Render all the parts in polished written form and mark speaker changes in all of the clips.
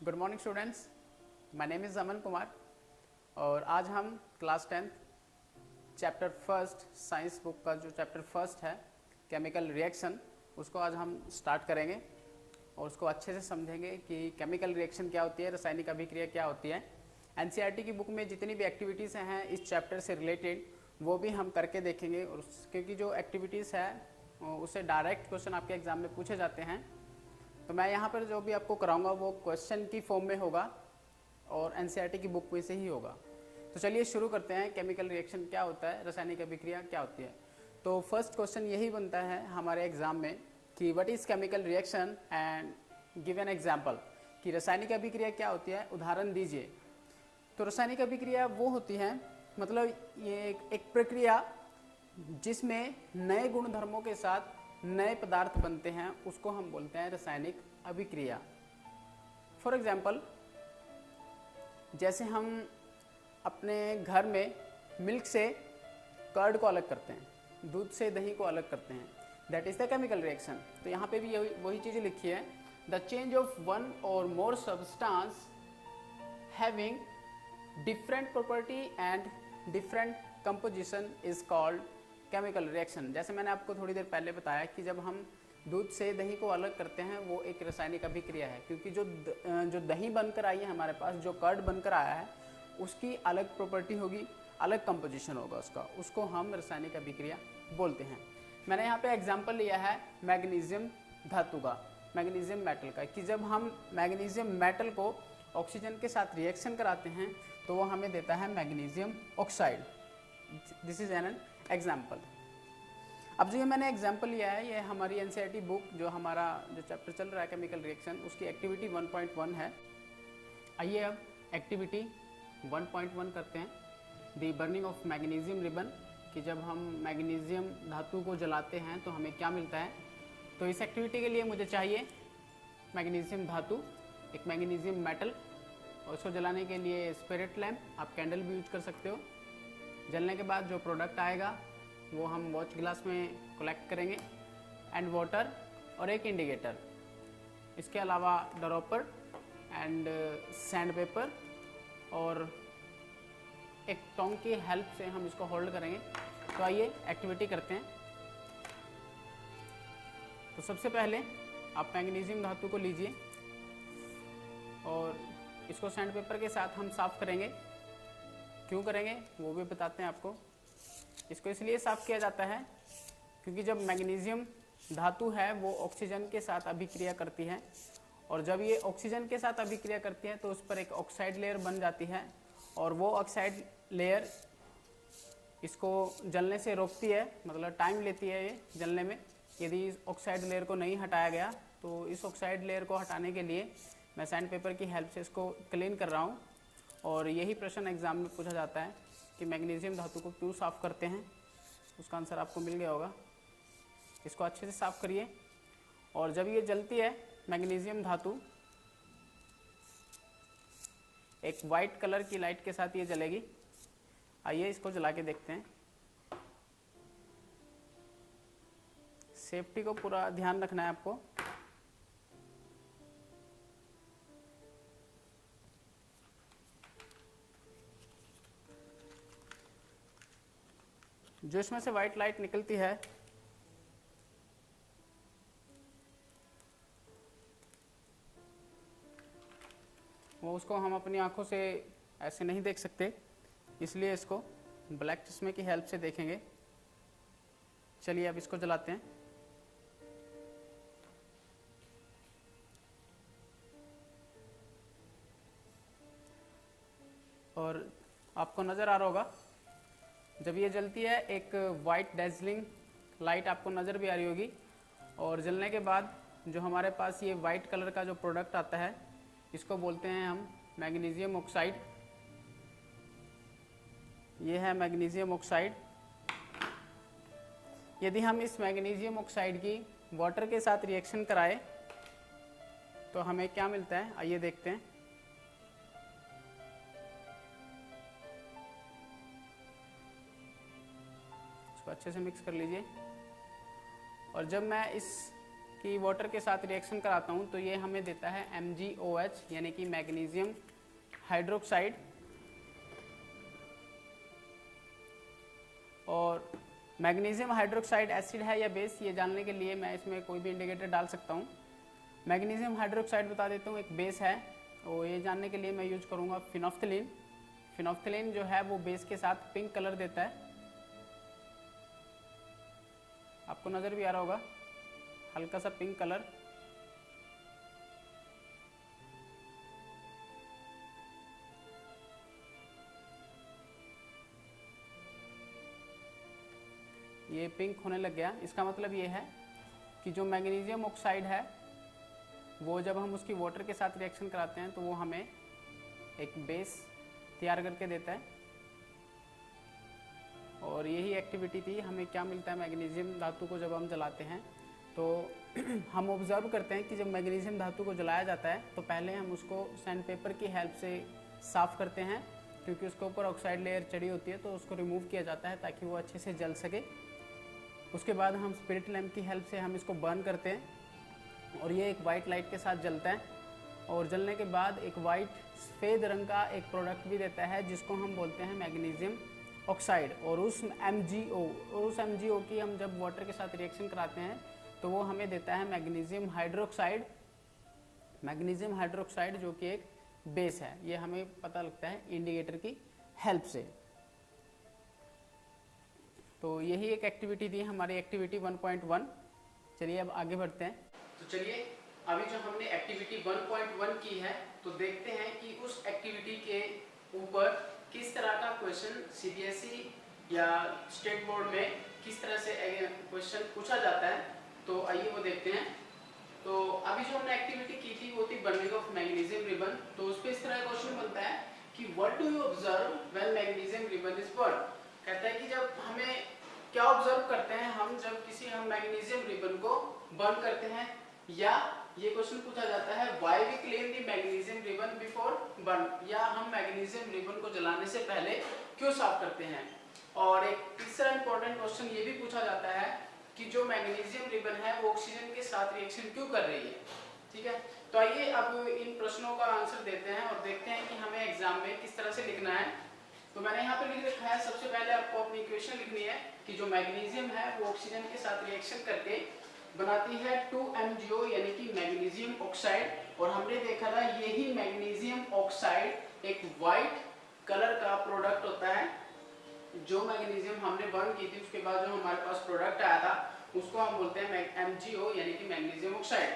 Speaker 1: Good morning students, my name is Aman Kumar और आज हम class 10th chapter first science book का जो चैप्टर फर्स्ट है केमिकल रिएक्शन, उसको आज हम स्टार्ट करेंगे और उसको अच्छे से समझेंगे कि केमिकल रिएक्शन क्या होती है, रासायनिक अभिक्रिया क्या होती है। एनसीईआरटी की बुक में जितनी भी एक्टिविटीज़ हैं इस चैप्टर से रिलेटेड वो भी हम करके देखेंगे और क्योंकि जो एक्टिविटीज़ है उससे डायरेक्ट क्वेश्चन आपके एग्जाम में पूछे जाते हैं। तो मैं यहाँ पर जो भी आपको कराऊंगा वो क्वेश्चन की फॉर्म में होगा और एनसीईआरटी की बुक में से ही होगा। तो चलिए शुरू करते हैं। केमिकल रिएक्शन क्या होता है, रासायनिक अभिक्रिया क्या होती है। तो फर्स्ट क्वेश्चन यही बनता है हमारे एग्जाम में कि what is chemical reaction and give an example, कि रासायनिक अभिक्रिया क्या होती है, उदाहरण दीजिए। तो रासायनिक अभिक्रिया वो होती है, मतलब ये एक प्रक्रिया जिसमें नए गुणधर्मों के साथ नए पदार्थ बनते हैं, उसको हम बोलते हैं रासायनिक अभिक्रिया। फॉर एग्जाम्पल, जैसे हम अपने घर में मिल्क से कर्ड को अलग करते हैं, दूध से दही को अलग करते हैं, that is the chemical reaction. तो यहाँ पे भी वही चीज़ लिखी है, द चेंज ऑफ वन और more substance having different property and different composition is called chemical reaction. जैसे मैंने आपको थोड़ी देर पहले बताया कि जब हम दूध से दही को अलग करते हैं वो एक रासायनिक अभिक्रिया है, क्योंकि जो दही बनकर आई है हमारे पास, जो कर्ड बनकर आया है, उसकी अलग प्रॉपर्टी होगी, अलग कंपोजिशन होगा उसको हम रासायनिक अभिक्रिया बोलते हैं। मैंने यहाँ पे एग्जाम्पल लिया है मैग्नीशियम धातु का, मैग्नीशियम मेटल का, कि जब हम मैग्नीशियम मेटल को ऑक्सीजन के साथ रिएक्शन कराते हैं तो वो हमें देता है magnesium oxide. This is an example. अब जो ये मैंने एग्जाम्पल लिया है ये हमारी एनसीईआरटी बुक, जो हमारा जो चैप्टर चल रहा है केमिकल रिएक्शन, उसकी एक्टिविटी 1.1 है। आइए अब एक्टिविटी 1.1 करते हैं, दी बर्निंग ऑफ मैग्नीशियम रिबन, कि जब हम मैग्नीशियम धातु को जलाते हैं तो हमें क्या मिलता है। तो इस एक्टिविटी के लिए मुझे चाहिए मैग्नीशियम धातु, एक मैग्नीशियम मेटल, और उसको जलाने के लिए स्पिरिट लैम्प, आप कैंडल भी यूज कर सकते हो। जलने के बाद जो प्रोडक्ट आएगा वो हम वॉच ग्लास में कलेक्ट करेंगे, एंड वाटर और एक इंडिकेटर। इसके अलावा ड्रॉपर एंड सैंड पेपर और एक टोंग की हेल्प से हम इसको होल्ड करेंगे। तो आइए एक्टिविटी करते हैं। तो सबसे पहले आप मैग्नीशियम धातु को लीजिए और इसको सैंड पेपर के साथ हम साफ़ करेंगे। क्यों करेंगे वो भी बताते हैं आपको। इसको इसलिए साफ़ किया जाता है क्योंकि जब मैग्नीशियम धातु है वो ऑक्सीजन के साथ अभिक्रिया करती है, और जब ये ऑक्सीजन के साथ अभिक्रिया करती है तो उस पर एक ऑक्साइड लेयर बन जाती है, और वो ऑक्साइड लेयर इसको जलने से रोकती है, मतलब टाइम लेती है ये जलने में। यदि इस ऑक्साइड लेयर को नहीं हटाया गया तो इस ऑक्साइड लेयर को हटाने के लिए मैं सैंड पेपर की हेल्प से इसको क्लीन कर रहा हूँ। और यही प्रश्न एग्जाम में पूछा जाता है कि मैग्नीशियम धातु को क्यों साफ़ करते हैं, उसका आंसर आपको मिल गया होगा। इसको अच्छे से साफ़ करिए, और जब ये जलती है मैग्नीशियम धातु, एक वाइट कलर की लाइट के साथ ये जलेगी। आइए इसको जला के देखते हैं। सेफ्टी को पूरा ध्यान रखना है आपको। जो इसमें से वाइट लाइट निकलती है वो उसको हम अपनी आंखों से ऐसे नहीं देख सकते, इसलिए इसको ब्लैक चश्मे की हेल्प से देखेंगे। चलिए अब इसको जलाते हैं। और आपको नज़र आ रहा होगा जब ये जलती है एक वाइट डैजलिंग लाइट आपको नज़र भी आ रही होगी, और जलने के बाद जो हमारे पास ये वाइट कलर का जो प्रोडक्ट आता है इसको बोलते हैं हम मैग्नीशियम ऑक्साइड। ये है मैग्नीशियम ऑक्साइड। यदि हम इस मैग्नीशियम ऑक्साइड की वाटर के साथ रिएक्शन कराएं तो हमें क्या मिलता है, आइए देखते हैं। इसको अच्छे से मिक्स कर लीजिए, और जब मैं इस कि वाटर के साथ रिएक्शन कराता हूँ तो ये हमें देता है MgOH यानी कि मैग्नीशियम हाइड्रोक्साइड। और मैग्नीशियम हाइड्रोक्साइड एसिड है या बेस, ये जानने के लिए मैं इसमें कोई भी इंडिकेटर डाल सकता हूँ। मैग्नीशियम हाइड्रोक्साइड बता देता हूँ एक बेस है, और ये जानने के लिए मैं यूज करूँगा फिनोफ्थलीन। फिनोफ्थलीन जो है वो बेस के साथ पिंक कलर देता है, आपको नज़र भी आ रहा होगा हल्का सा पिंक कलर। ये पिंक होने लग गया, इसका मतलब ये है कि जो मैग्नीशियम ऑक्साइड है वो जब हम उसकी वाटर के साथ रिएक्शन कराते हैं तो वो हमें एक बेस तैयार करके देता है। और यही एक्टिविटी थी, हमें क्या मिलता है मैग्नीशियम धातु को जब हम जलाते हैं तो हम ऑब्जर्व करते हैं कि जब मैग्नीशियम धातु को जलाया जाता है तो पहले हम उसको सैंड पेपर की हेल्प से साफ़ करते हैं, क्योंकि उसके ऊपर ऑक्साइड लेयर चढ़ी होती है तो उसको रिमूव किया जाता है ताकि वो अच्छे से जल सके। उसके बाद हम स्पिरिट लैम्प की हेल्प से हम इसको बर्न करते हैं और ये एक वाइट लाइट के साथ जलता है, और जलने के बाद एक वाइट सफ़ेद रंग का एक प्रोडक्ट भी देता है जिसको हम बोलते हैं मैग्नीशियम ऑक्साइड। और उस MgO की हम जब वाटर के साथ रिएक्शन कराते हैं तो वो हमें देता है मैग्नीशियम हाइड्रोक्साइड। मैग्नीशियम हाइड्रोक्साइड जो कि एक बेस है, ये हमें पता लगता है इंडिकेटर की हेल्प से। तो यही एक एक्टिविटी थी हमारी एक्टिविटी 1.1। चलिए अब आगे बढ़ते हैं। तो चलिए अभी जो हमने एक्टिविटी 1.1 की है तो देखते हैं कि उस एक्टिविटी के ऊपर किस तरह का क्वेश्चन CBSE या स्टेट बोर्ड में किस तरह से क्वेश्चन पूछा जाता है। तो आइए वो देखते हैं। तो अभी जो हमने एक्टिविटी की थी वो थी बर्निंग ऑफ मैग्नीशियम रिबन। तो उस पर इस तरह का क्वेश्चन बनता है कि what do you observe when magnesium ribbon is burn. कहता है कि जब हमें क्या ऑब्जर्व करते हैं हम जब किसी हम मैग्नीशियम रिबन को बर्न करते हैं, या ये क्वेश्चन पूछा जाता है why we clean the magnesium ribbon before burn, या हम मैग्नीशियम रिबन को जलाने से पहले क्यों साफ करते हैं। और एक तीसरा इंपॉर्टेंट क्वेश्चन ये भी पूछा जाता है कि जो मैग्नीशियम रिबन है वो ऑक्सीजन के साथ रिएक्शन क्यों कर रही है। ठीक है, तो आइए अब इन प्रश्नों का आंसर देते हैं और देखते हैं कि हमें एग्जाम में किस तरह से लिखना है। तो मैंने यहाँ पे लिख रखा है, सबसे पहले आपको अपनी इक्वेशन लिखनी है कि जो मैग्नीशियम है वो ऑक्सीजन के साथ रिएक्शन करके बनाती है 2MgO यानी कि मैग्नीशियम ऑक्साइड। और हमने देखा था यही मैग्नीशियम ऑक्साइड एक वाइट कलर का प्रोडक्ट होता है। जो मैग्नीशियम हमने बर्न की थी उसके बाद जो हमारे पास प्रोडक्ट आया था उसको हम बोलते हैं MgO यानी कि मैग्नीशियम ऑक्साइड।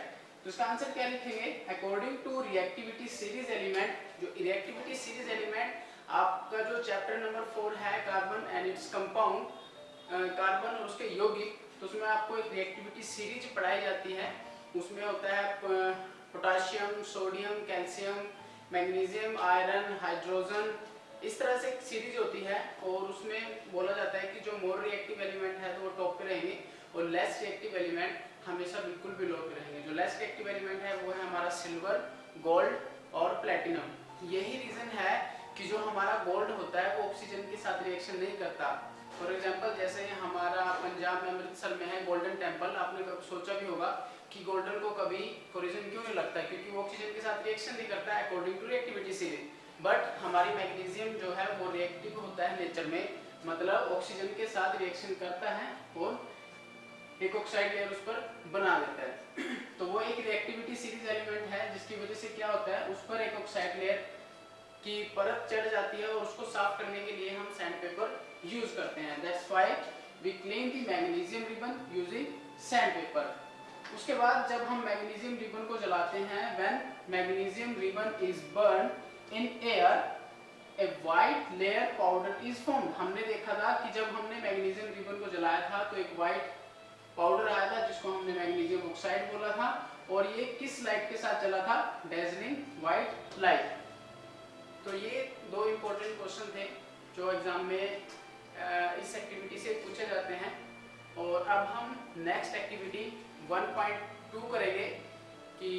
Speaker 1: तो इसका आंसर क्या लिखेंगे, according to reactivity series element. जो रिएक्टिविटी सीरीज एलिमेंट आपका जो चैप्टर नंबर 4 है carbon and its compound, carbon और उसके यौगिक, तो उसमें आपको एक रिएक्टिविटी सीरीज पढ़ाई जाती है। उसमें होता है potassium, sodium, calcium, magnesium, iron, hydrogen, इस तरह से एक सीरीज होती है। और उसमें बोला जाता है कि जो मोर रिएक्टिव एलिमेंट है तो वो टॉप पे रहेंगे और लेस रिएक्टिव एलिमेंट हमेशा बिल्कुल भी लो पे रहेंगे। जो लेस रिएक्टिव एलिमेंट है वो है हमारा सिल्वर, गोल्ड और प्लेटिनम। यही रीजन है कि जो हमारा गोल्ड होता है वो ऑक्सीजन के साथ रिएक्शन नहीं करता। फॉर एग्जांपल जैसे हमारा पंजाब में अमृतसर में है गोल्डन टेम्पल, आपने कभी सोचा भी होगा कि गोल्डन को कभी कोरिजन क्यों नहीं लगता है, क्योंकि वो ऑक्सीजन के साथ रिएक्शन नहीं करता है according to reactivity series. But हमारी मैग्नीशियम जो है वो रिएक्टिव होता है नेचर में, मतलब ऑक्सीजन के साथ रिएक्शन करता है और एक ऑक्साइड लेयर उस पर बना देता है। तो वो एक रिएक्टिविटी सीरीज एलिमेंट है जिसकी वजह से क्या होता है उस पर एक ऑक्साइड लेयर की परत चढ़ जाती है और उसको साफ करने के लिए हम सैंड पेपर यूज करते हैं। That's why we clean the magnesium ribbon using sand paper. उसके बाद जब हम मैग्नीशियम रिबन को जलाते हैं, when magnesium ribbon is burn in air a white layer powder is formed. हमने देखा था कि जब हमने मैग्नीशियम रिबन को जलाया था तो एक व्हाइट पाउडर आया था जिसको हमने मैग्नीशियम ऑक्साइड बोला था, और ये किस लाइट के साथ चला था, डेजलिंग व्हाइट लाइट। तो ये दो इंपॉर्टेंट क्वेश्चन थे जो एग्जाम में इस एक्टिविटी से पूछे जाते हैं। और अब हम नेक्स्ट एक्टिविटी 1.2 करेंगे कि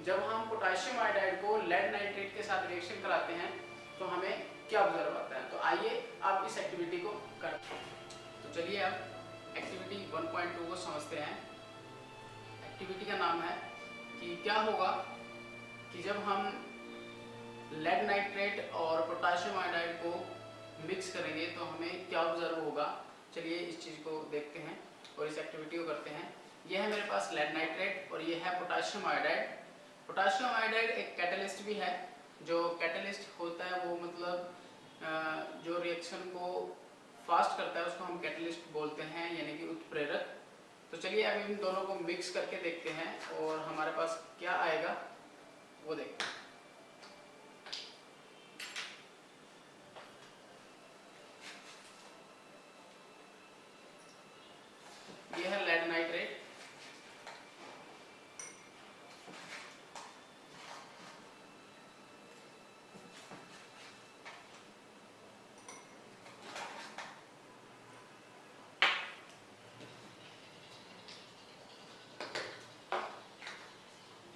Speaker 1: जब हम पोटेशियम आयोडाइड को लेड नाइट्रेट के साथ रिएक्शन कराते हैं तो हमें क्या ऑब्जर्व आता है। तो आइए अब इस एक्टिविटी को करते हैं। तो चलिए अब एक्टिविटी 1.2 को समझते हैं। एक्टिविटी का नाम है कि क्या होगा कि जब हम लेड नाइट्रेट और पोटाशियम आयोडाइड को मिक्स करेंगे तो हमें क्या ऑब्जर्व होगा। चलिए इस चीज़ को देखते हैं और इस एक्टिविटी को करते हैं। यह है मेरे पास लेड नाइट्रेट और यह है पोटाशियम आयोडाइड। पोटाशियम आयोडाइड एक कैटलिस्ट भी है। जो कैटलिस्ट होता है वो मतलब जो रिएक्शन को फास्ट करता है उसको हम कैटलिस्ट बोलते हैं, यानी कि उत्प्रेरक। तो चलिए अब इन दोनों को मिक्स करके देखते हैं और हमारे पास क्या आएगा वो देखते हैं। ये है लेड नाइट्रेट,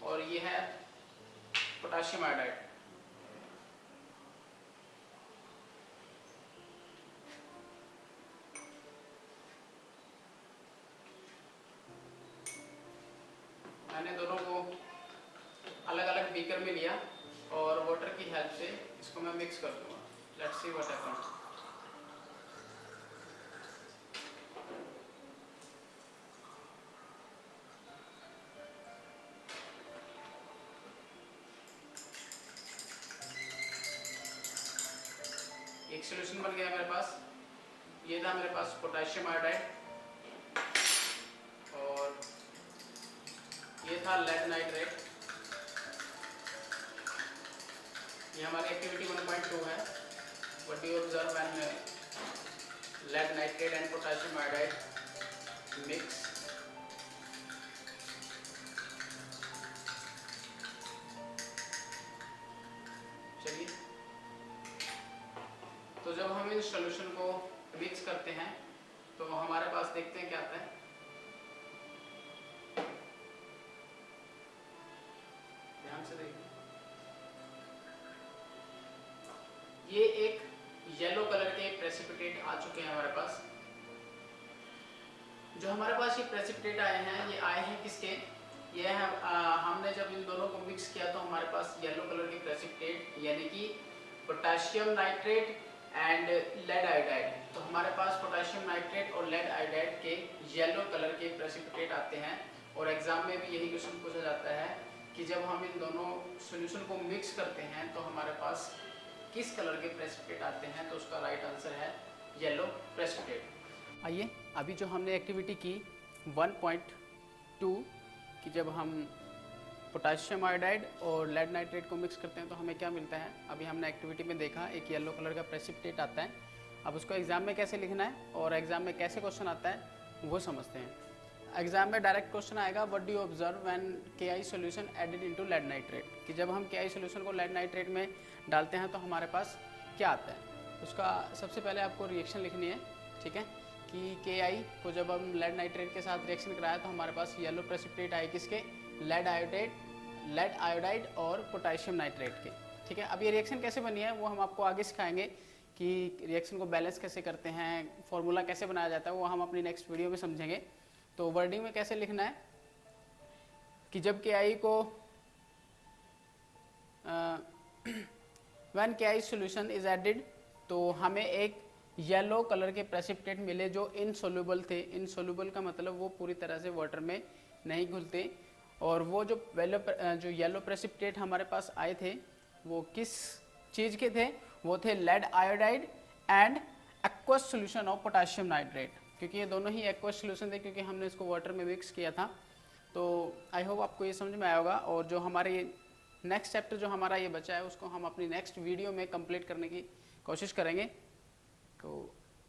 Speaker 1: और ये है पोटाशियम आयोडाइड। मैंने दोनों को अलग अलग बीकर में लिया और वाटर की हेल्प से इसको मैं मिक्स कर दूंगा। Let's see what happens. एक सॉल्यूशन बन गया मेरे पास। ये था मेरे पास पोटाशियम आयोडाइड और ये था लेड नाइट्रेट। ये हमारी एक्टिविटी 1.2 है। What do you observe when lead nitrate and potassium iodide mix. चलिए, तो जब हम इस सॉल्यूशन को मिक्स करते हैं तो हमारे पास देखते हैं क्या आता है। ध्यान से देखिए, ये एक येलो कलर के प्रेसिपिटेट आ चुके हैं हमारे पास। जो हमारे पास ये प्रेसिपिटेट आए हैं, ये आए हैं किसके, ये है हमने जब इन दोनों को मिक्स किया तो हमारे पास येलो कलर के प्रेसिपिटेट यानी कि potassium nitrate and lead iodide. तो हमारे पास पोटाशियम नाइट्रेट और लेड आयोडाइड के येलो कलर के प्रेसिपिटेट आते हैं। और एग्जाम में भी यही क्वेश्चन पूछा जाता है कि जब हम इन दोनों सॉल्यूशन को मिक्स करते हैं तो हमारे पास किस कलर के प्रेसिपिटेट आते हैं। तो उसका राइट आंसर है येलो प्रेसिपिटेट। आइए, अभी जो हमने एक्टिविटी की 1.2 कि जब हम पोटाशियम आयोडाइड और लेड नाइट्रेट को मिक्स करते हैं तो हमें क्या मिलता है। अभी हमने एक्टिविटी में देखा एक येलो कलर का प्रेसिपिटेट आता है। अब उसको एग्जाम में कैसे लिखना है और एग्जाम में कैसे क्वेश्चन आता है वो समझते हैं। एग्जाम में डायरेक्ट क्वेश्चन आएगा, what do you observe when KI solution added into lead nitrate, कि जब हम KI सॉल्यूशन को लेड नाइट्रेट में डालते हैं तो हमारे पास क्या आता है। उसका सबसे पहले आपको रिएक्शन लिखनी है, ठीक है, कि KI को जब हम लेड नाइट्रेट के साथ रिएक्शन कराया तो हमारे पास येलो प्रेसिपिटेट आए किसके, लेड आयोडाइड और पोटाशियम नाइट्रेट के। ठीक है, अब ये रिएक्शन कैसे बनी है वो हम आपको आगे सिखाएंगे कि रिएक्शन को बैलेंस कैसे करते हैं, फॉर्मूला कैसे बनाया जाता है वो हम अपनी नेक्स्ट वीडियो में समझेंगे। तो वर्डिंग में कैसे लिखना है कि जब KI को when KI solution is added तो हमें एक येलो कलर के प्रेसिपिटेट मिले जो इनसोल्यूबल थे। इनसोल्यूबल का मतलब वो पूरी तरह से वाटर में नहीं घुलते। और वो जो येलो प्रेसिपिटेट हमारे पास आए थे वो किस चीज़ के थे, वो थे lead iodide and aqueous solution of potassium nitrate, क्योंकि ये दोनों ही एक्वस सॉल्यूशन थे क्योंकि हमने इसको वाटर में मिक्स किया था। तो आई होप आपको ये समझ में आया होगा। और जो हमारे नेक्स्ट चैप्टर जो हमारा ये बचा है उसको हम अपनी नेक्स्ट वीडियो में कंप्लीट करने की कोशिश करेंगे। तो